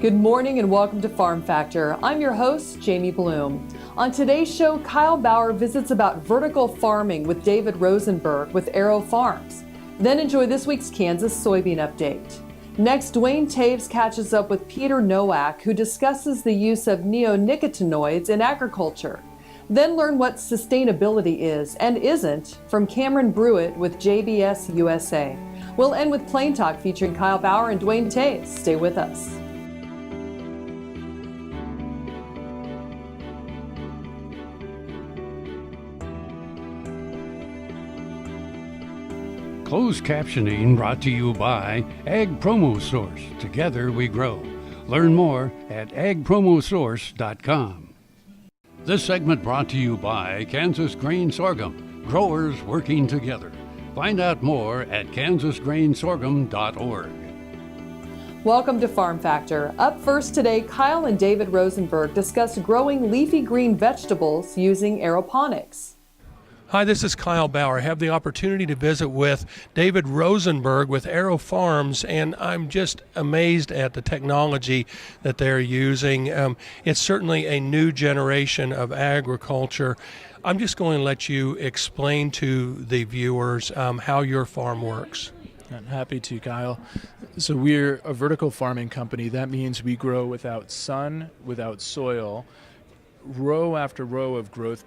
Good morning and welcome to Farm Factor. I'm your host, Jamie Bloom. On today's show, Kyle Bauer visits about vertical farming with David Rosenberg with AeroFarms. Then enjoy this week's Kansas Soybean update. Next, Duane Toews catches up with Peter Nowak, who discusses the use of neonicotinoids in agriculture. Then learn what sustainability is and isn't from Cameron Bruett with JBS USA. We'll end with Plain Talk featuring Kyle Bauer and Duane Toews. Stay with us. Closed captioning brought to you by Ag Promo Source. Together we grow. Learn more at agpromosource.com. This segment brought to you by Kansas Grain Sorghum. Growers working together. Find out more at kansasgrainsorghum.org. Welcome to Farm Factor. Up first today, Kyle and David Rosenberg discuss growing leafy green vegetables using aeroponics. Hi, this is Kyle Bauer. I have the opportunity to visit with David Rosenberg with AeroFarms, and I'm just amazed at the technology that they're using. It's certainly a new generation of agriculture. I'm just going to let you explain to the viewers how your farm works. I'm happy to, Kyle. So we're a vertical farming company. That means we grow without sun, without soil, row after row of growth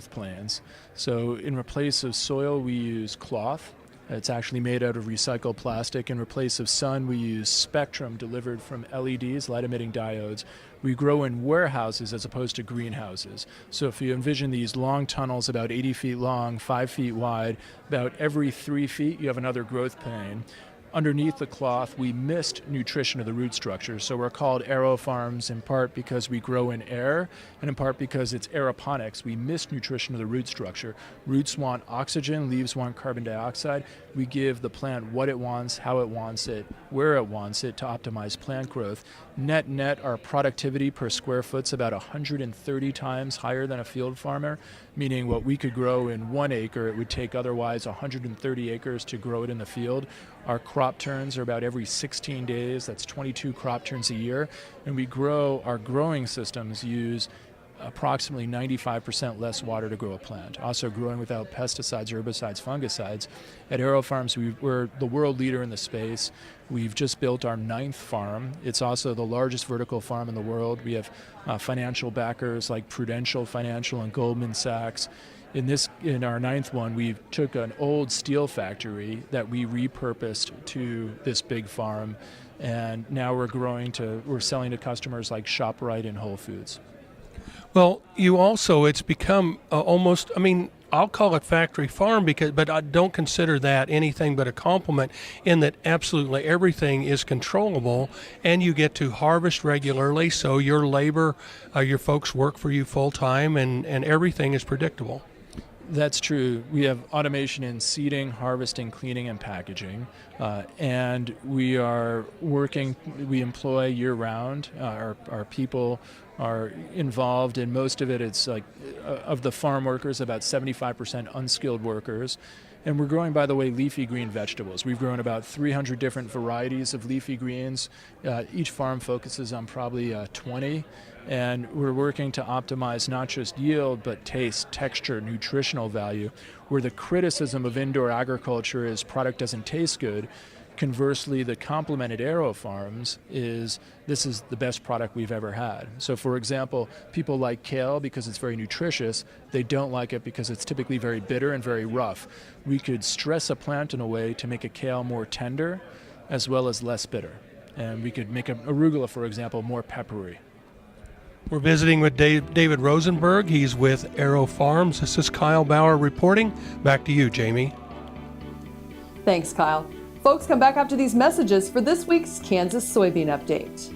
plans. So in place of soil, we use cloth. It's actually made out of recycled plastic. In place of sun, we use spectrum delivered from LEDs, light-emitting diodes. We grow in warehouses as opposed to greenhouses. So if you envision these long tunnels about 80 feet long, 5 feet wide, about every 3 feet you have another growth plane. Underneath the cloth, we mist nutrition of the root structure. So we're called AeroFarms in part because we grow in air, and in part because it's aeroponics. We mist nutrition of the root structure. Roots want oxygen, leaves want carbon dioxide. We give the plant what it wants, how it wants it, where it wants it to optimize plant growth. Net, our productivity per square foot's about 130 times higher than a field farmer, meaning what we could grow in 1 acre, it would take otherwise 130 acres to grow it in the field. Our crop turns are about every 16 days. That's 22 crop turns a year. And our growing systems use approximately 95% less water to grow a plant. Also growing without pesticides, herbicides, fungicides. At AeroFarms, we're the world leader in the space. We've just built our 9th farm. It's also the largest vertical farm in the world. We have financial backers like Prudential Financial and Goldman Sachs. In our 9th one, we took an old steel factory that we repurposed to this big farm, and now we're selling to customers like ShopRite and Whole Foods. Well, it's become almost, I'll call it factory farm but I don't consider that anything but a compliment in that absolutely everything is controllable and you get to harvest regularly, so your labor, your folks work for you full time and everything is predictable. That's true. We have automation in seeding, harvesting, cleaning, and packaging. And we employ year-round. Our people are involved in most of it. It's like, of the farm workers, about 75% unskilled workers. And we're growing, by the way, leafy green vegetables. We've grown about 300 different varieties of leafy greens. Each farm focuses on probably 20. And we're working to optimize not just yield, but taste, texture, nutritional value. Where the criticism of indoor agriculture is product doesn't taste good, conversely, the compliment at AeroFarms is this is the best product we've ever had. So for example, people like kale because it's very nutritious. They don't like it because it's typically very bitter and very rough. We could stress a plant in a way to make a kale more tender as well as less bitter. And we could make arugula, for example, more peppery. We're visiting with David Rosenberg. He's with AeroFarms. This is Kyle Bauer reporting. Back to you, Jamie. Thanks, Kyle. Folks, come back after these messages for this week's Kansas Soybean Update.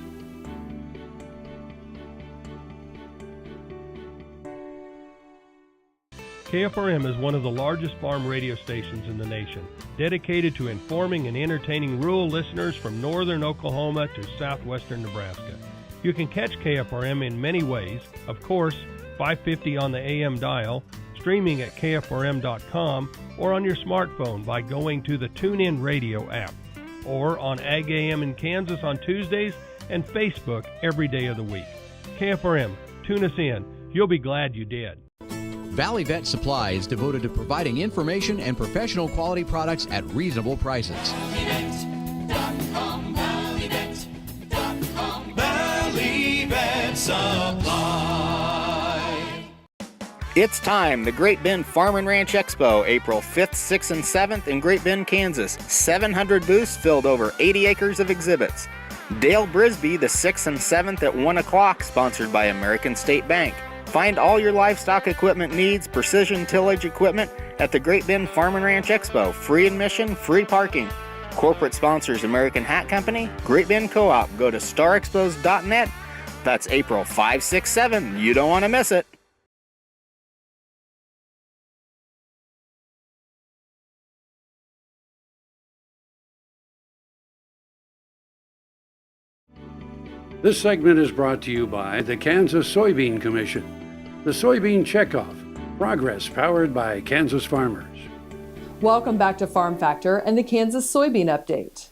KFRM is one of the largest farm radio stations in the nation, dedicated to informing and entertaining rural listeners from northern Oklahoma to southwestern Nebraska. You can catch KFRM in many ways. Of course, 550 on the AM dial, streaming at kfrm.com, or on your smartphone by going to the TuneIn Radio app, or on Ag AM in Kansas on Tuesdays and Facebook every day of the week. KFRM, tune us in. You'll be glad you did. Valley Vet Supply is devoted to providing information and professional quality products at reasonable prices. Valley Vet Supply. It's time, the Great Bend Farm and Ranch Expo, April 5th, 6th, and 7th in Great Bend, Kansas. 700 booths filled over 80 acres of exhibits. Dale Brisby, the 6th and 7th at 1 o'clock, sponsored by American State Bank. Find all your livestock equipment needs, precision tillage equipment at the Great Bend Farm and Ranch Expo. Free admission, free parking. Corporate sponsors American Hat Company, Great Bend Co-op. Go to starexpos.net. That's April 5, 6, 7. You don't want to miss it. This segment is brought to you by the Kansas Soybean Commission. The Soybean Checkoff, progress powered by Kansas farmers. Welcome back to Farm Factor and the Kansas Soybean Update.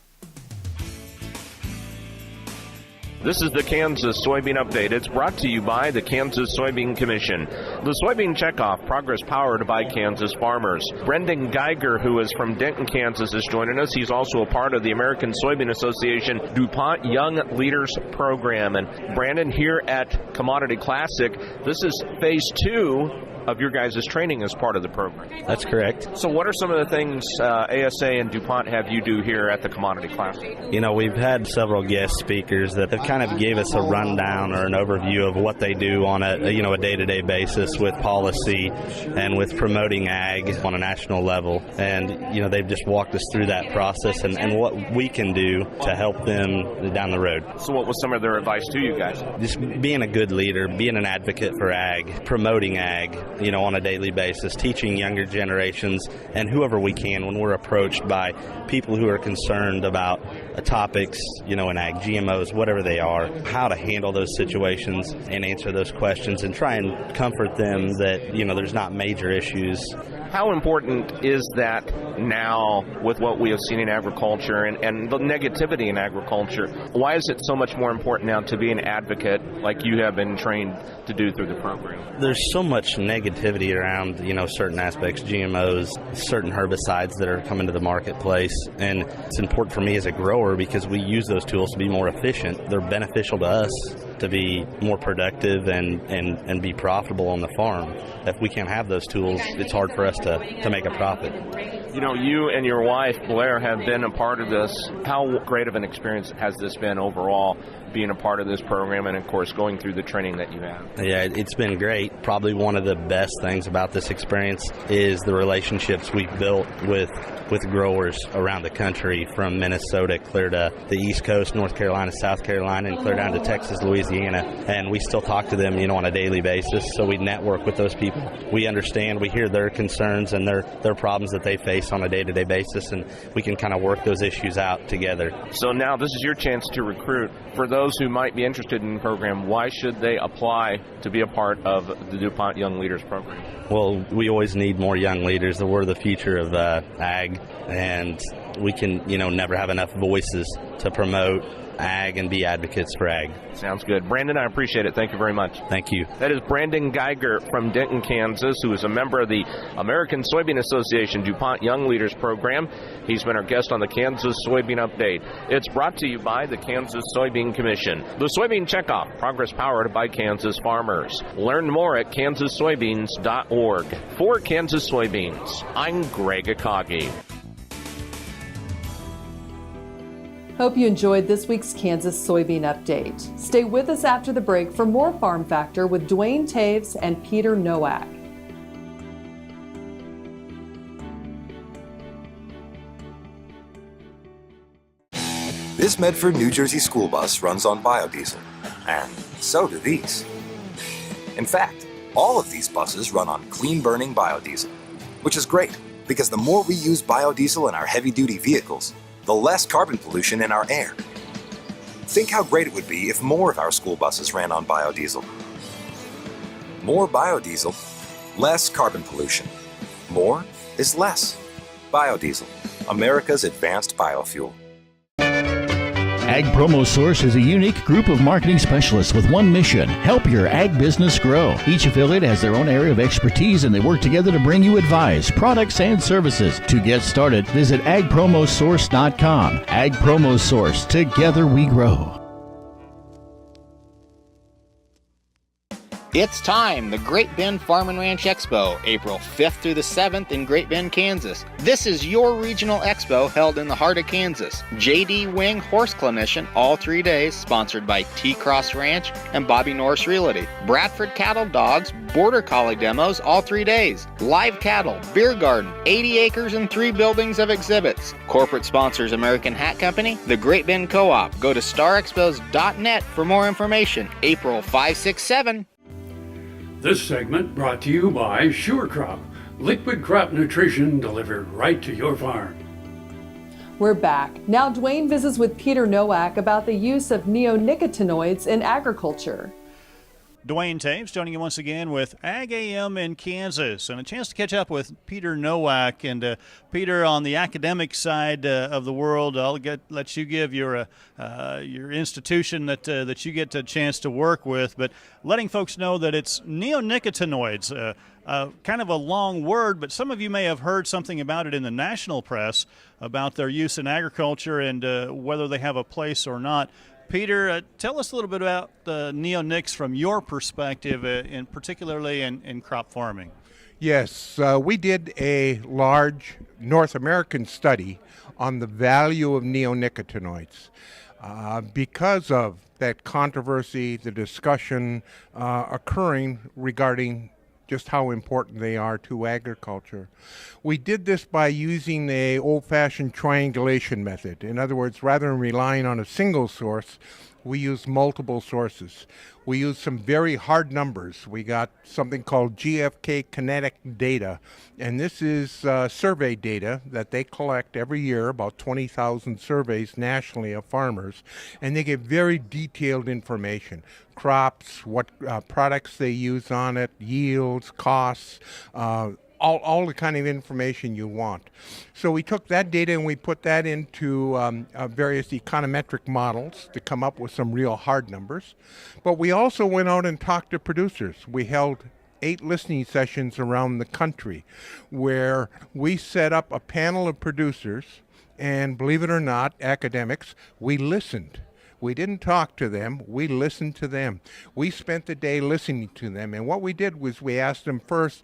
This is the Kansas Soybean Update. It's brought to you by the Kansas Soybean Commission. The Soybean Checkoff, progress powered by Kansas farmers. Brendan Geiger, who is from Denton, Kansas, is joining us. He's also a part of the American Soybean Association DuPont Young Leaders Program. And Brandon, here at Commodity Classic, this is phase 2 of your guys' training as part of the program. That's correct. So what are some of the things ASA and DuPont have you do here at the Commodity Classic? You know, we've had several guest speakers that have kind of gave us a rundown or an overview of what they do on a day-to-day basis with policy and with promoting ag on a national level. And, you know, they've just walked us through that process and what we can do to help them down the road. So what was some of their advice to you guys? Just being a good leader, being an advocate for ag, promoting ag, you know, on a daily basis, teaching younger generations and whoever we can when we're approached by people who are concerned about topics, you know, in ag, GMOs, whatever they are, how to handle those situations and answer those questions and try and comfort them that, you know, there's not major issues. How important is that now with what we have seen in agriculture and the negativity in agriculture? Why is it so much more important now to be an advocate like you have been trained to do through the program? There's so much negativity around, you know, certain aspects, GMOs, certain herbicides that are coming to the marketplace. And it's important for me as a grower because we use those tools to be more efficient. They're beneficial to us to be more productive and be profitable on the farm. If we can't have those tools, it's hard for us to make a profit. You know, you and your wife, Blair, have been a part of this. How great of an experience has this been overall, being a part of this program and, of course, going through the training that you have? Yeah, it's been great. Probably one of the best things about this experience is the relationships we've built with growers around the country, from Minnesota clear to the East Coast, North Carolina, South Carolina, and clear down to Texas, Louisiana. And we still talk to them, you know, on a daily basis. So we network with those people. We understand, we hear their concerns and their problems that they face on a day-to-day basis, and we can kind of work those issues out together. So now this is your chance to recruit. For those who might be interested in the program, why should they apply to be a part of the DuPont Young Leaders Program? Well, we always need more young leaders. We're the future of ag, and we can, you know, never have enough voices to promote ag and be advocates for ag. Sounds good. Brandon, I appreciate it. Thank you very much. Thank you. That is Brandon Geiger from Denton, Kansas, who is a member of the American Soybean Association DuPont Young Leaders Program. He's been our guest on the Kansas Soybean Update. It's brought to you by the Kansas Soybean Commission. The Soybean Checkoff, progress powered by Kansas farmers. Learn more at kansassoybeans.org. For Kansas Soybeans, I'm Greg Akagi. Hope you enjoyed this week's Kansas Soybean Update. Stay with us after the break for more Farm Factor with Duane Toews and Peter Nowak. This Medford, New Jersey school bus runs on biodiesel, and so do these. In fact, all of these buses run on clean-burning biodiesel, which is great because the more we use biodiesel in our heavy-duty vehicles, the less carbon pollution in our air. Think how great it would be if more of our school buses ran on biodiesel. More biodiesel, less carbon pollution. More is less. Biodiesel, America's advanced biofuel. Ag Promo Source is a unique group of marketing specialists with one mission: help your ag business grow. Each affiliate has their own area of expertise, and they work together to bring you advice, products, and services. To get started, visit agpromosource.com. Ag Promo Source. Together we grow. It's time, the Great Bend Farm and Ranch Expo, April 5th through the 7th in Great Bend, Kansas. This is your regional expo held in the heart of Kansas. J.D. Wing Horse Clinician all 3 days, sponsored by T-Cross Ranch and Bobby Norris Realty. Bradford Cattle Dogs, Border Collie demos all 3 days. Live cattle, beer garden, 80 acres and 3 buildings of exhibits. Corporate sponsors American Hat Company, the Great Bend Co-op. Go to starexpos.net for more information. April 5, 6, 7. This segment brought to you by Sure Crop, liquid crop nutrition delivered right to your farm. We're back. Now Duane visits with Peter Nowak about the use of neonicotinoids in agriculture. Duane Toews joining you once again with Ag AM in Kansas, and a chance to catch up with Peter Nowak. And Peter, on the academic side of the world, I'll let you give your institution that you get a chance to work with, but letting folks know that it's neonicotinoids. Kind of a long word, but some of you may have heard something about it in the national press about their use in agriculture and whether they have a place or not. Peter, tell us a little bit about the neonics from your perspective, particularly in crop farming. Yes, we did a large North American study on the value of neonicotinoids. Because of that controversy, the discussion occurring regarding just how important they are to agriculture. We did this by using a old-fashioned triangulation method. In other words, rather than relying on a single source, we used multiple sources. We used some very hard numbers. We got something called GFK kinetic data, and this is survey data that they collect every year, about 20,000 surveys nationally of farmers, and they give very detailed information. Crops, what products they use on it, yields, costs, all the kind of information you want. So we took that data and we put that into various econometric models to come up with some real hard numbers. But we also went out and talked to producers. We held 8 listening sessions around the country where we set up a panel of producers, and believe it or not, academics, we listened. We didn't talk to them, we listened to them. We spent the day listening to them, and what we did was we asked them first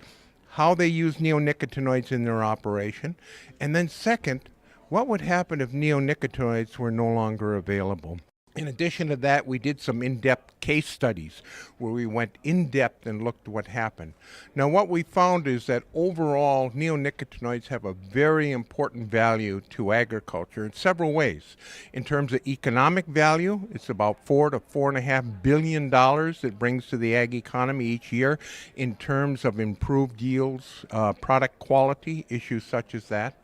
how they use neonicotinoids in their operation, and then second, what would happen if neonicotinoids were no longer available. In addition to that, we did some in-depth case studies where we went in-depth and looked at what happened. Now, what we found is that overall, neonicotinoids have a very important value to agriculture in several ways. In terms of economic value, it's about $4 to $4.5 billion it brings to the ag economy each year in terms of improved yields, product quality, issues such as that.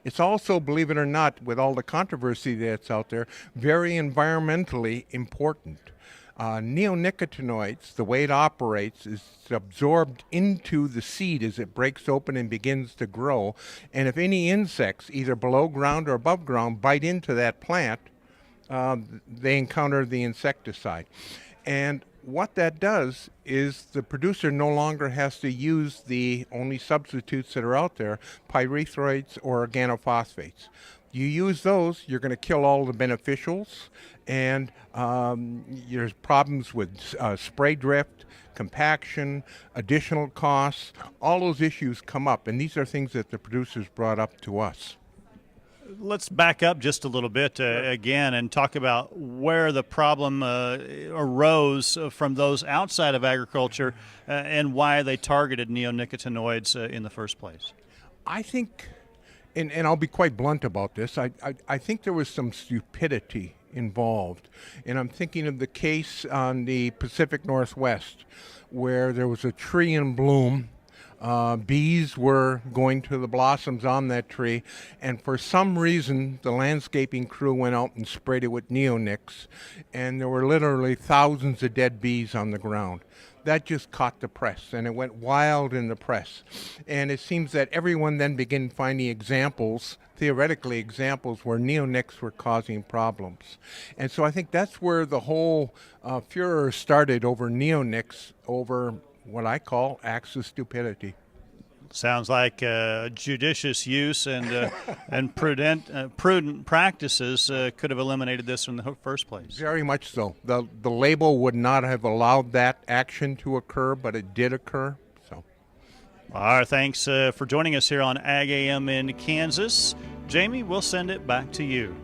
It's also, believe it or not, with all the controversy that's out there, very environmentally important. Neonicotinoids, the way it operates, is absorbed into the seed as it breaks open and begins to grow. And if any insects, either below ground or above ground, bite into that plant, they encounter the insecticide. And what that does is the producer no longer has to use the only substitutes that are out there, pyrethroids or organophosphates. You use those, you're going to kill all the beneficials, and there's problems with spray drift, compaction, additional costs. All those issues come up, and these are things that the producers brought up to us. Let's back up just a little bit again and talk about where the problem arose from those outside of agriculture and why they targeted neonicotinoids in the first place. I think, and I'll be quite blunt about this, I think there was some stupidity involved. And I'm thinking of the case on the Pacific Northwest where there was a tree in bloom. Bees were going to the blossoms on that tree, and for some reason the landscaping crew went out and sprayed it with neonics, and there were literally thousands of dead bees on the ground. that just caught the press, and it went wild in the press. And it seems that everyone then began finding examples, theoretically examples, where neonics were causing problems. And so I think that's where the whole furor started over neonics, over what I call acts of stupidity. Sounds like judicious use and prudent practices could have eliminated this in the first place. Very much so. The label would not have allowed that action to occur, but it did occur. So, all right, thanks for joining us here on Ag AM in Kansas. Jamie, we'll send it back to you.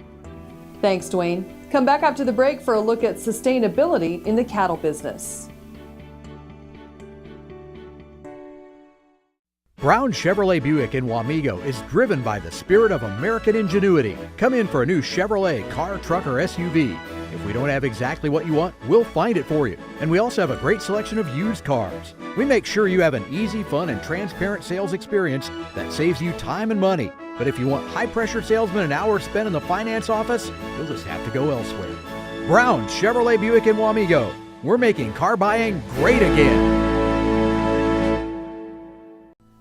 Thanks, Duane. Come back after the break for a look at sustainability in the cattle business. Brown Chevrolet Buick in Wamego is driven by the spirit of American ingenuity. Come in for a new Chevrolet car, truck, or SUV. If we don't have exactly what you want, we'll find it for you. And we also have a great selection of used cars. We make sure you have an easy, fun, and transparent sales experience that saves you time and money. But if you want high-pressure salesmen and hours spent in the finance office, you'll just have to go elsewhere. Brown Chevrolet Buick in Wamego. We're making car buying great again.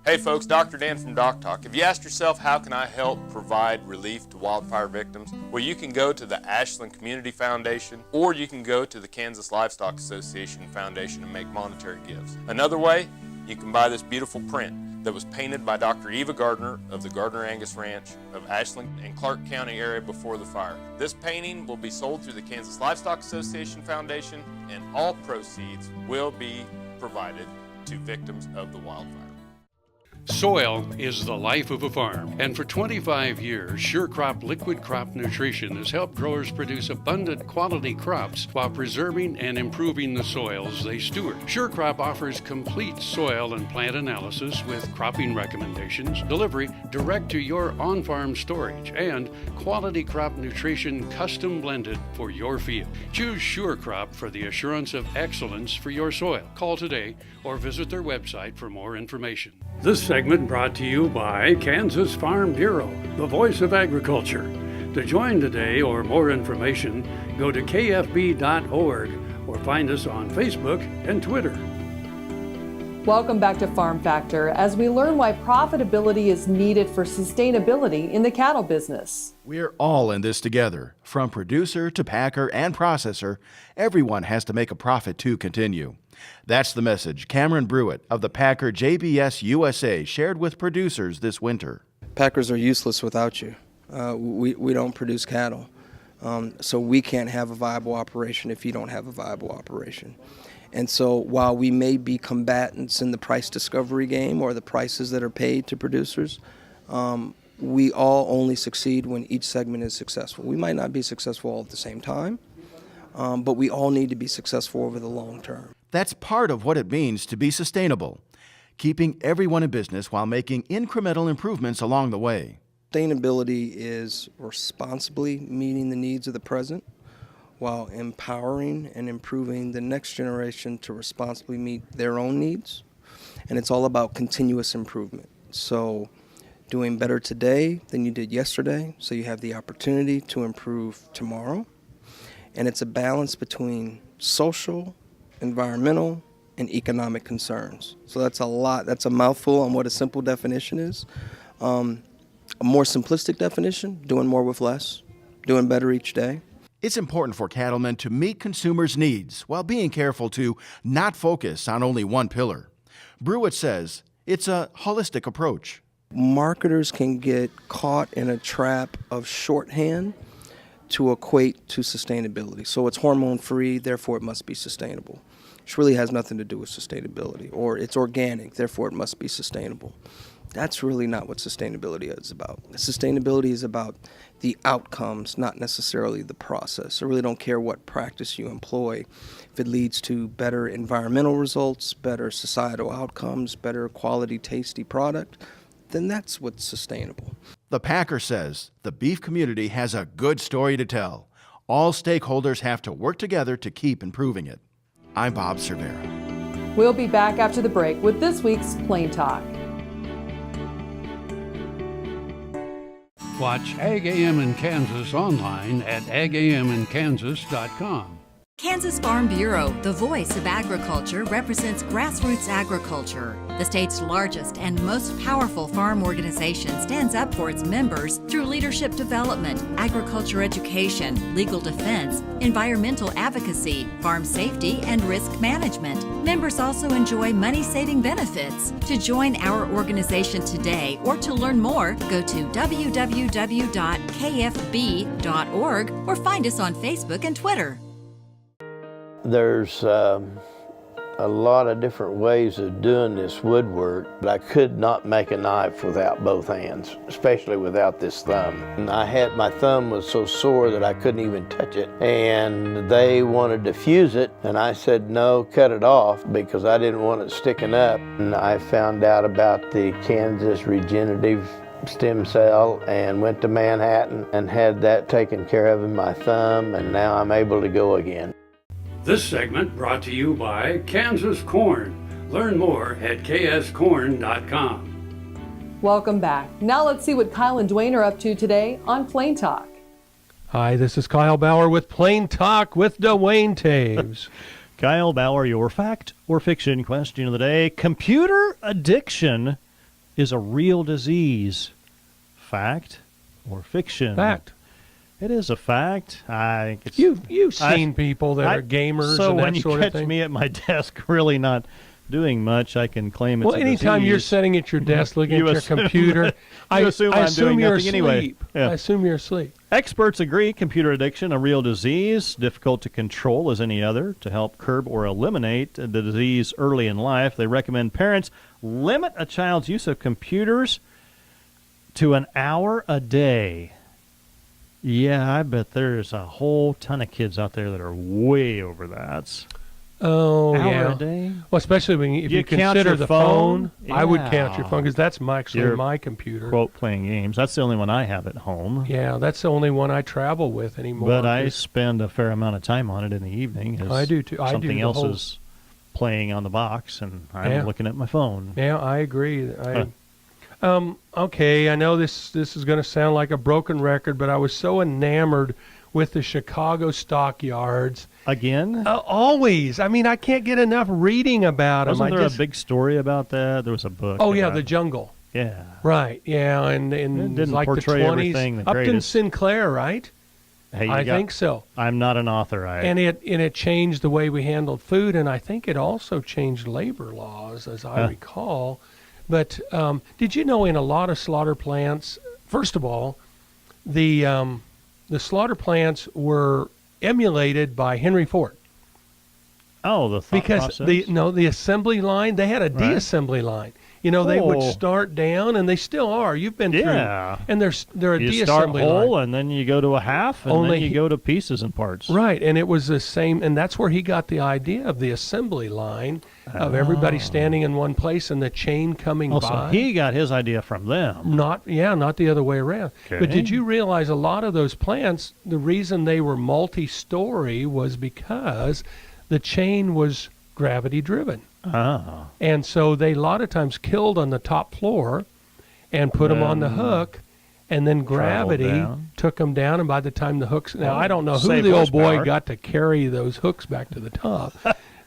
Hey folks, Dr. Dan from Doc Talk. Have you asked yourself, how can I help provide relief to wildfire victims? Well, you can go to the Ashland Community Foundation, or you can go to the Kansas Livestock Association Foundation and make monetary gifts. Another way, you can buy this beautiful print that was painted by Dr. Eva Gardner of the Gardner Angus Ranch of Ashland and Clark County area before the fire. This painting will be sold through the Kansas Livestock Association Foundation, and all proceeds will be provided to victims of the wildfire. Soil is the life of a farm, and for 25 years, SureCrop Liquid Crop Nutrition has helped growers produce abundant quality crops while preserving and improving the soils they steward. SureCrop offers complete soil and plant analysis with cropping recommendations, delivery direct to your on-farm storage, and quality crop nutrition custom blended for your field. Choose SureCrop for the assurance of excellence for your soil. Call today or visit their website for more information. This segment brought to you by Kansas Farm Bureau, the voice of agriculture. To join today or more information, go to kfb.org or find us on Facebook and Twitter. Welcome back to Farm Factor as we learn why profitability is needed for sustainability in the cattle business. We're all in this together. From producer to packer and processor, everyone has to make a profit to continue. That's the message Cameron Bruett of the packer JBS USA shared with producers this winter. Packers are useless without you. We don't produce cattle. So we can't have a viable operation if you don't have a viable operation. And so while we may be combatants in the price discovery game or the prices that are paid to producers, we all only succeed when each segment is successful. We might not be successful all at the same time, but we all need to be successful over the long term. That's part of what it means to be sustainable, keeping everyone in business while making incremental improvements along the way. Sustainability is responsibly meeting the needs of the present while empowering and improving the next generation to responsibly meet their own needs. And it's all about continuous improvement. So doing better today than you did yesterday, so you have the opportunity to improve tomorrow. And it's a balance between social, environmental, and economic concerns. So that's a lot. That's a mouthful on what a simple definition is. A more simplistic definition, doing more with less, doing better each day. It's important for cattlemen to meet consumers' needs while being careful to not focus on only one pillar. Bruett says it's a holistic approach. Marketers can get caught in a trap of shorthand to equate to sustainability. So it's hormone-free, therefore it must be sustainable, which really has nothing to do with sustainability. Or it's organic, therefore it must be sustainable. That's really not what sustainability is about. Sustainability is about the outcomes, not necessarily the process. I really don't care what practice you employ. If it leads to better environmental results, better societal outcomes, better quality, tasty product, then that's what's sustainable. The packer says the beef community has a good story to tell. All stakeholders have to work together to keep improving it. I'm Bob Cervera. We'll be back after the break with this week's Plain Talk. Watch Ag AM in Kansas online at agaminkansas.com. Kansas Farm Bureau, the voice of agriculture, represents grassroots agriculture. The state's largest and most powerful farm organization stands up for its members through leadership development, agriculture education, legal defense, environmental advocacy, farm safety, and risk management. Members also enjoy money-saving benefits. To join our organization today or to learn more, go to www.kfb.org or find us on Facebook and Twitter. There's a lot of different ways of doing this woodwork, but I could not make a knife without both hands, especially without this thumb. And my thumb was so sore that I couldn't even touch it, and they wanted to fuse it, and I said no, cut it off, because I didn't want it sticking up. And I found out about the Kansas regenerative stem cell and went to Manhattan and had that taken care of in my thumb, and now I'm able to go again. This segment brought to you by Kansas Corn. Learn more at kscorn.com. Welcome back. Now let's see what Kyle and Duane are up to today on Plain Talk. Hi, this is Kyle Bauer with Plain Talk with Duane Toews. Kyle Bauer, your fact or fiction question of the day. Computer addiction is a real disease. Fact or fiction? Fact. It is a fact. I think it's, you've seen people that are gamers so and that when you sort catch of thing. me at my desk really not doing much, I can claim it's Well, a anytime disease. you're sitting at your desk looking at your assume- computer, I assume I'm doing you're nothing asleep. anyway. Yeah. I assume you're asleep. Experts agree computer addiction a real disease, difficult to control as any other. To help curb or eliminate the disease early in life, they recommend parents limit a child's use of computers to an hour a day. Yeah, I bet there's a whole ton of kids out there that are way over that. Oh, Hour yeah. a day? Well, especially if you count consider your the phone. I would Yeah. count your phone because that's You're, my computer. Quote, playing games. That's the only one I have at home. Yeah, that's the only one I travel with anymore. But I spend a fair amount of time on it in the evening. As I do, too. I do Something the else whole- is playing on the box, and I'm Yeah. looking at my phone. Yeah, I agree. Okay, I know this is going to sound like a broken record, but I was so enamored with the Chicago stockyards. Again? Always. I mean, I can't get enough reading about them. Wasn't there a big story about that? There was a book. Oh, yeah, about The Jungle. Yeah. Right, yeah, and It didn't like portray the 20s. everything the Upton greatest. Sinclair, right? Hey, I think so. I'm not an author. And it changed the way we handled food, and I think it also changed labor laws, as I recall. But did you know in a lot of slaughter plants, first of all, the slaughter plants were emulated by Henry Ford. Oh, the thought because process? the assembly line, they had a de-assembly line. You know, they would start down, and they still are. You've been through, and they're a you de-assembly start whole, line. and then you go to a half, and then you go to pieces and parts. Right, and it was the same, and that's where he got the idea of the assembly line, of everybody standing in one place and the chain coming by. So he got his idea from them. Not the other way around. Okay. But did you realize a lot of those plants, the reason they were multi-story was because the chain was gravity-driven. Oh. And so they a lot of times killed on the top floor and put them on the hook, and then gravity down. took them down, and by the time the hooks... Now, I don't know who Save the old boy horsepower. got to carry those hooks back to the top.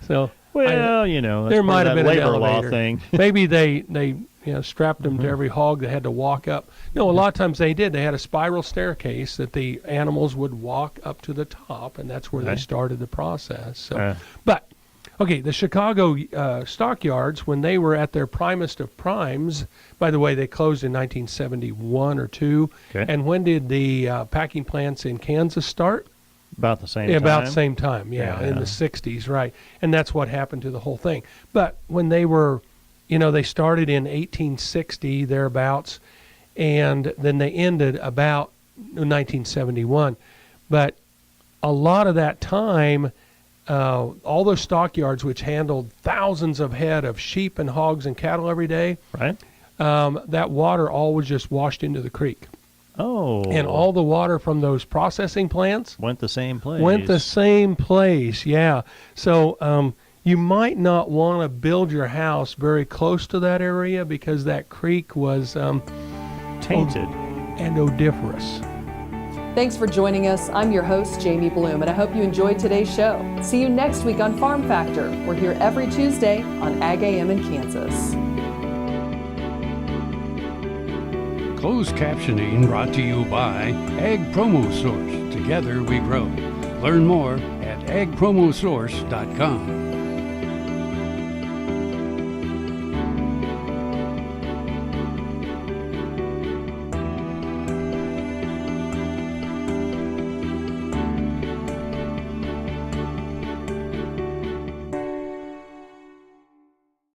So Well, you know, that's there part might of have that been an labor law elevator. thing. Maybe they strapped them to every hog that had to walk up. No, a lot of times they did. They had a spiral staircase that the animals would walk up to the top, and that's where they started the process. So, but okay, the Chicago stockyards, when they were at their primest of primes, by the way, they closed in 1971 or 2. Okay. And when did the packing plants in Kansas start? About the same time. About the same time, in the 60s, right. And that's what happened to the whole thing. But when they were, they started in 1860, thereabouts, and then they ended about 1971. But a lot of that time, all those stockyards, which handled thousands of head of sheep and hogs and cattle every day, right? That water all was just washed into the creek. Oh. And all the water from those processing plants went the same place. Yeah. So you might not want to build your house very close to that area because that creek was tainted and odoriferous. Thanks for joining us. I'm your host, Jamie Bloom, and I hope you enjoyed today's show. See you next week on Farm Factor. We're here every Tuesday on Ag AM in Kansas. Closed captioning brought to you by Ag Promo Source. Together we grow. Learn more at agpromosource.com.